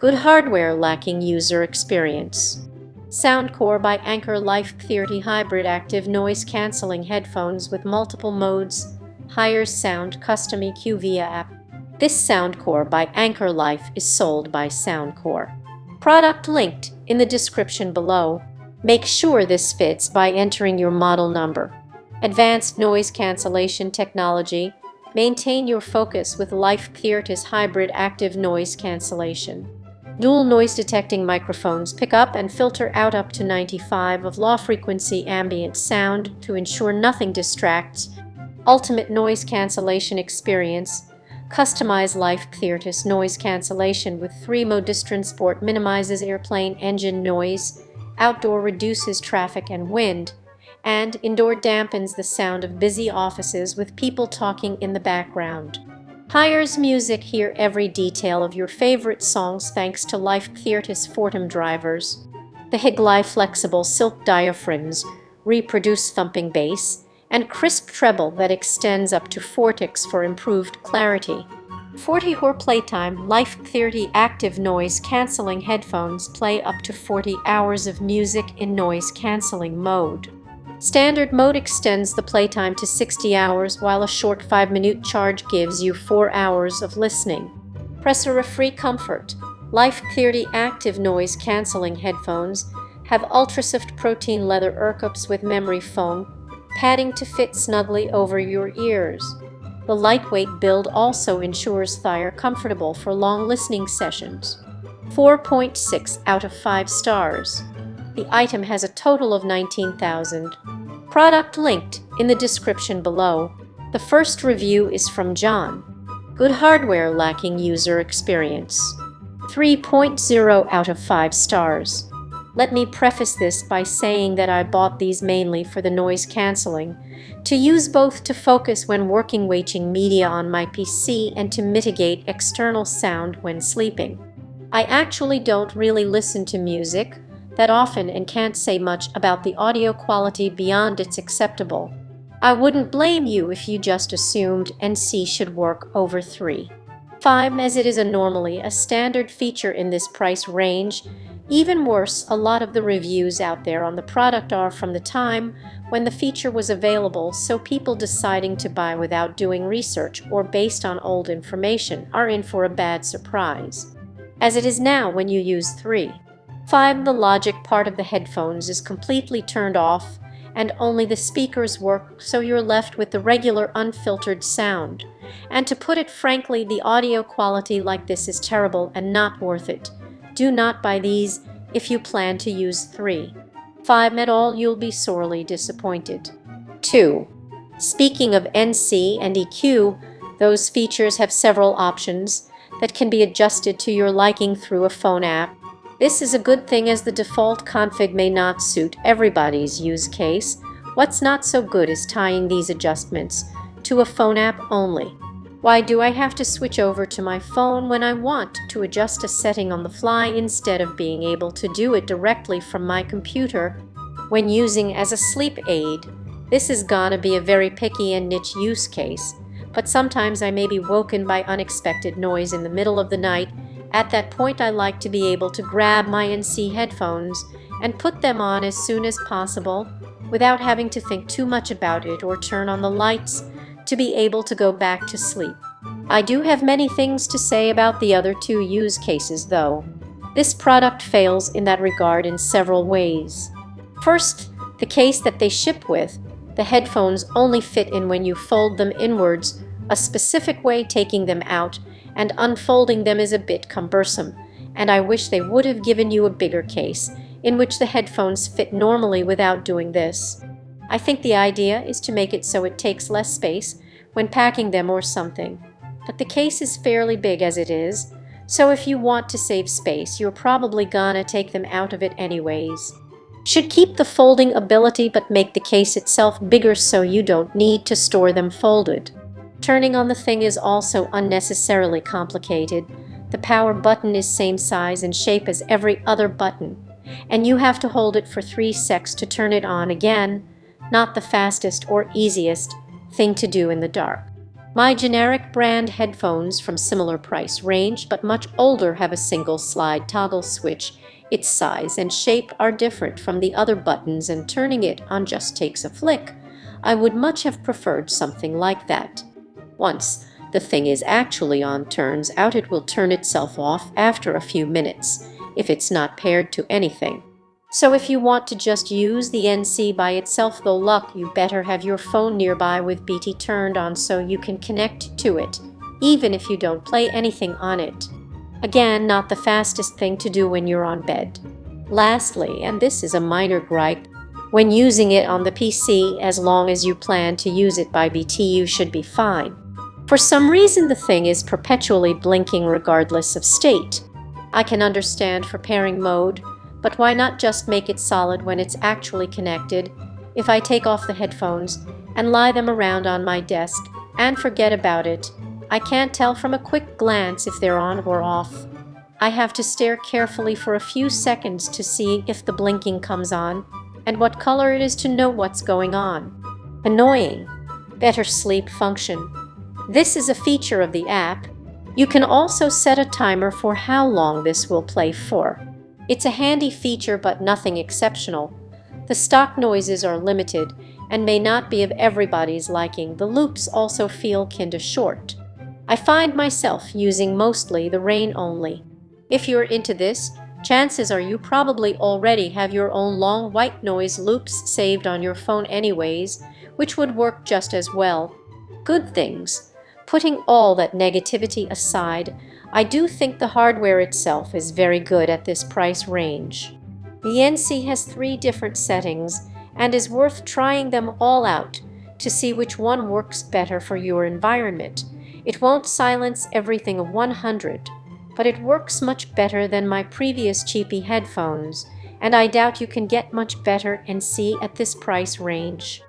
Good hardware lacking user experience. Soundcore by Anker Q30 Hybrid Active Noise Cancelling Headphones with multiple modes. Hires sound custom EQ via app. This Soundcore by Anker Life is sold by Soundcore. Product linked in the description below. Make sure this fits by entering your model number. Advanced noise cancellation technology. Maintain your focus with Q30's hybrid active noise cancellation. Dual noise detecting microphones pick up and filter out up to 95 of low frequency ambient sound to ensure nothing distracts. Ultimate noise cancellation experience. Customize Q30's noise cancellation with 3-mode transport minimizes airplane engine noise, outdoor reduces traffic and wind, and indoor dampens the sound of busy offices with people talking in the background. Hires music, hear every detail of your favorite songs thanks to Q30's Fortum drivers. The Higley flexible silk diaphragms reproduce thumping bass and crisp treble that extends up to 4x for improved clarity. 40 or Playtime Q30 active noise cancelling headphones play up to 40 hours of music in noise cancelling mode. Standard mode extends the playtime to 60 hours, while a short 5-minute charge gives you 4 hours of listening. Pressure-free comfort. Q30 active noise cancelling headphones have ultra-soft protein leather earcups with memory foam, padding to fit snugly over your ears. The lightweight build also ensures they're comfortable for long listening sessions. 4.6 out of 5 stars. The item has a total of 19,000. Product linked in the description below. The first review is from John. Good hardware lacking user experience. 3.0 out of 5 stars. Let me preface this by saying that I bought these mainly for the noise cancelling, to use both to focus when watching media on my PC and to mitigate external sound when sleeping. I actually don't really listen to music that often and can't say much about the audio quality beyond it's acceptable. I wouldn't blame you if you just assumed NC should work over 3.5 as it is normally a standard feature in this price range. Even worse, a lot of the reviews out there on the product are from the time when the feature was available, so people deciding to buy without doing research or based on old information are in for a bad surprise. As it is now, when you use 3.5, the logic part of the headphones is completely turned off and only the speakers work, so you're left with the regular unfiltered sound. And to put it frankly, the audio quality like this is terrible and not worth it. Do not buy these if you plan to use 3.5 at all. You'll be sorely disappointed. 2. Speaking of NC and EQ, those features have several options that can be adjusted to your liking through a phone app. This is a good thing as the default config may not suit everybody's use case. What's not so good is tying these adjustments to a phone app only. Why do I have to switch over to my phone when I want to adjust a setting on the fly instead of being able to do it directly from my computer when using as a sleep aid? This is gonna be a very picky and niche use case, but sometimes I may be woken by unexpected noise in the middle of the night. At that point, I like to be able to grab my NC headphones and put them on as soon as possible without having to think too much about it or turn on the lights to be able to go back to sleep. I do have many things to say about the other two use cases though. This product fails in that regard in several ways. First, the case that they ship with, the headphones only fit in when you fold them inwards, a specific way. Taking them out and unfolding them is a bit cumbersome, and I wish they would have given you a bigger case in which the headphones fit normally without doing this. I think the idea is to make it so it takes less space when packing them or something, but the case is fairly big as it is, so if you want to save space, you're probably gonna take them out of it anyways. Should keep the folding ability but make the case itself bigger so you don't need to store them folded. Turning on the thing is also unnecessarily complicated. The power button is same size and shape as every other button, and you have to hold it for 3 seconds to turn it on again. Not the fastest or easiest thing to do in the dark. My generic brand headphones from similar price range but much older have a single slide toggle switch. Its size and shape are different from the other buttons and turning it on just takes a flick. I would much have preferred something like that. Once the thing is actually on, turns out it will turn itself off after a few minutes if it's not paired to anything. So if you want to just use the NC by itself, though luck, you better have your phone nearby with BT turned on so you can connect to it, even if you don't play anything on it. Again, not the fastest thing to do when you're on bed. Lastly, and this is a minor gripe, when using it on the PC, as long as you plan to use it by BT, you should be fine. For some reason, the thing is perpetually blinking regardless of state. I can understand for pairing mode, but why not just make it solid when it's actually connected? If I take off the headphones and lie them around on my desk and forget about it, I can't tell from a quick glance if they're on or off. I have to stare carefully for a few seconds to see if the blinking comes on and what color it is to know what's going on. Annoying. Better sleep function. This is a feature of the app. You can also set a timer for how long this will play for. It's a handy feature but nothing exceptional. The stock noises are limited and may not be of everybody's liking. The loops also feel kinda short. I find myself using mostly the rain only. If you're into this, chances are you probably already have your own long white noise loops saved on your phone anyways, which would work just as well. Good things. Putting all that negativity aside, I do think the hardware itself is very good at this price range. The NC has 3 different settings and is worth trying them all out to see which one works better for your environment. It won't silence everything of 100, but it works much better than my previous cheapy headphones, and I doubt you can get much better NC at this price range.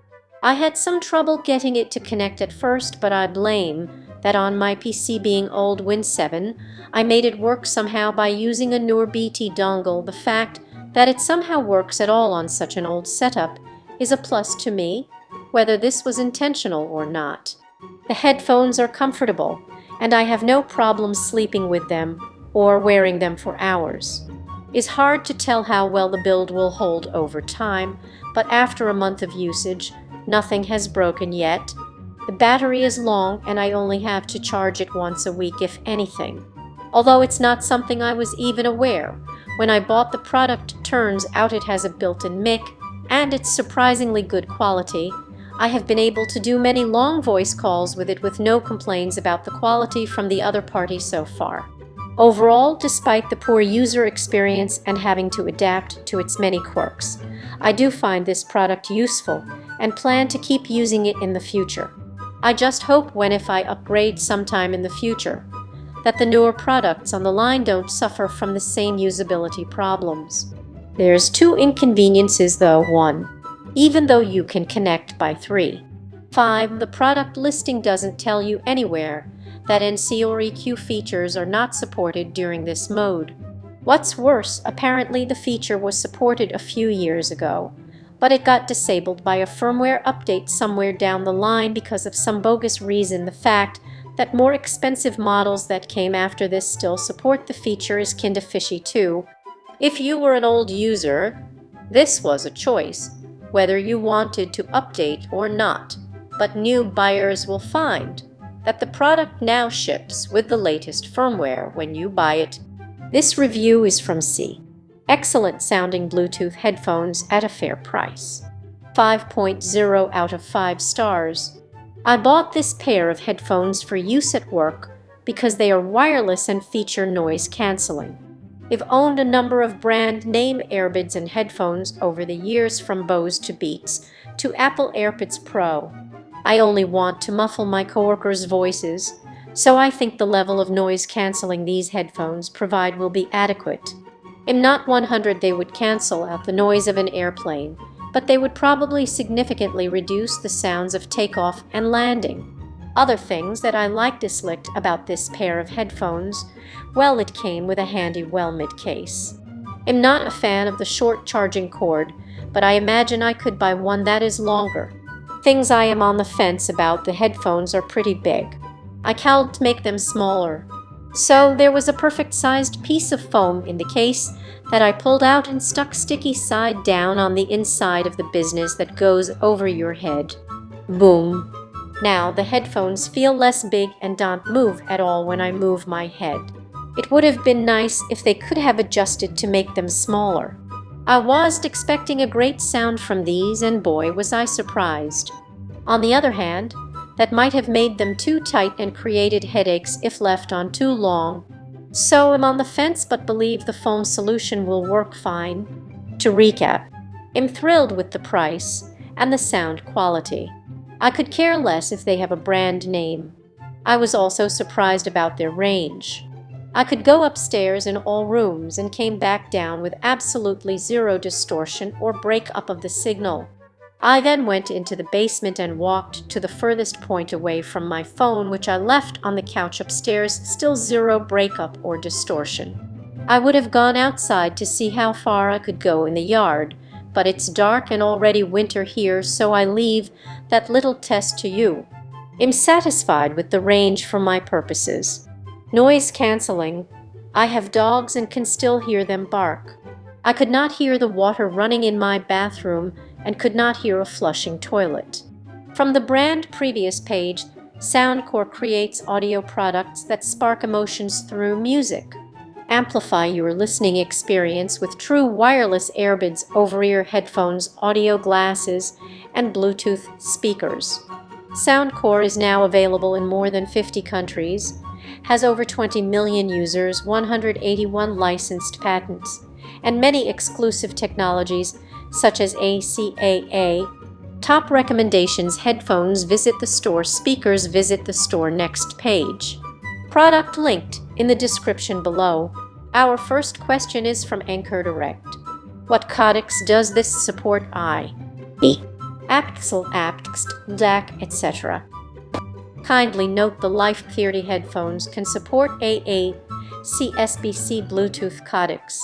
I had some trouble getting it to connect at first, but I blame that on my PC being old Win 7, I made it work somehow by using a newer BT dongle. The fact that it somehow works at all on such an old setup is a plus to me, whether this was intentional or not. The headphones are comfortable, and I have no problem sleeping with them or wearing them for hours. It's hard to tell how well the build will hold over time, but after a month of usage, nothing has broken yet. The battery is long and I only have to charge it once a week if anything. Although it's not something I was even aware. When I bought the product, turns out it has a built-in mic and it's surprisingly good quality. I have been able to do many long voice calls with it with no complaints about the quality from the other party so far. Overall, despite the poor user experience and having to adapt to its many quirks, I do find this product useful and plan to keep using it in the future. I just hope if I upgrade sometime in the future, that the newer products on the line don't suffer from the same usability problems. There's 2 inconveniences though. 1. Even though you can connect by 3. 5. The product listing doesn't tell you anywhere that NC or EQ features are not supported during this mode. What's worse, apparently the feature was supported a few years ago, but it got disabled by a firmware update somewhere down the line because of some bogus reason. The fact that more expensive models that came after this still support the feature is kinda fishy too. If you were an old user, this was a choice, whether you wanted to update or not, but new buyers will find that the product now ships with the latest firmware when you buy it. This review is from C. Excellent sounding Bluetooth headphones at a fair price. 5.0 out of 5 stars. I bought this pair of headphones for use at work because they are wireless and feature noise canceling. I've owned a number of brand name earbuds and headphones over the years, from Bose to Beats to Apple AirPods Pro. I only want to muffle my coworkers' voices, so I think the level of noise canceling these headphones provide will be adequate. I'm not 100 they would cancel out the noise of an airplane, but they would probably significantly reduce the sounds of takeoff and landing. Other things that I disliked about this pair of headphones, well, it came with a handy well-made case. I'm not a fan of the short charging cord, but I imagine I could buy one that is longer. Things I am on the fence about: the headphones are pretty big. I can't make them smaller. So there was a perfect-sized piece of foam in the case that I pulled out and stuck sticky side down on the inside of the business that goes over your head. Boom. Now the headphones feel less big and don't move at all when I move my head. It would have been nice if they could have adjusted to make them smaller. I wasn't expecting a great sound from these, and boy was I surprised. On the other hand, that might have made them too tight and created headaches if left on too long. So I'm on the fence, but believe the foam solution will work fine. To recap, I'm thrilled with the price and the sound quality. I could care less if they have a brand name. I was also surprised about their range. I could go upstairs in all rooms and came back down with absolutely zero distortion or breakup of the signal. I then went into the basement and walked to the furthest point away from my phone, which I left on the couch upstairs, still zero breakup or distortion. I would have gone outside to see how far I could go in the yard, but it's dark and already winter here, so I leave that little test to you. I'm satisfied with the range for my purposes. Noise cancelling. I have dogs and can still hear them bark. I could not hear the water running in my bathroom and could not hear a flushing toilet. From the brand previous page, Soundcore creates audio products that spark emotions through music. Amplify your listening experience with true wireless earbuds, over-ear headphones, audio glasses, and Bluetooth speakers. Soundcore is now available in more than 50 countries, has over 20 million users, 181 licensed patents, and many exclusive technologies such as ACAA. Top recommendations: headphones, visit the store; speakers, visit the store next page. Product linked in the description below. Our first question is from Anker Direct. What codecs does this support? Axel, Aptxt, DAC, etc. Kindly note the Life 30 headphones can support AA, CSBC Bluetooth codecs.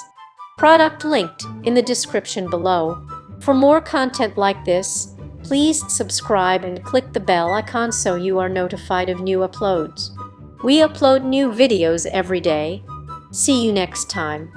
Product linked in the description below. For more content like this, please subscribe and click the bell icon so you are notified of new uploads. We upload new videos every day. See you next time.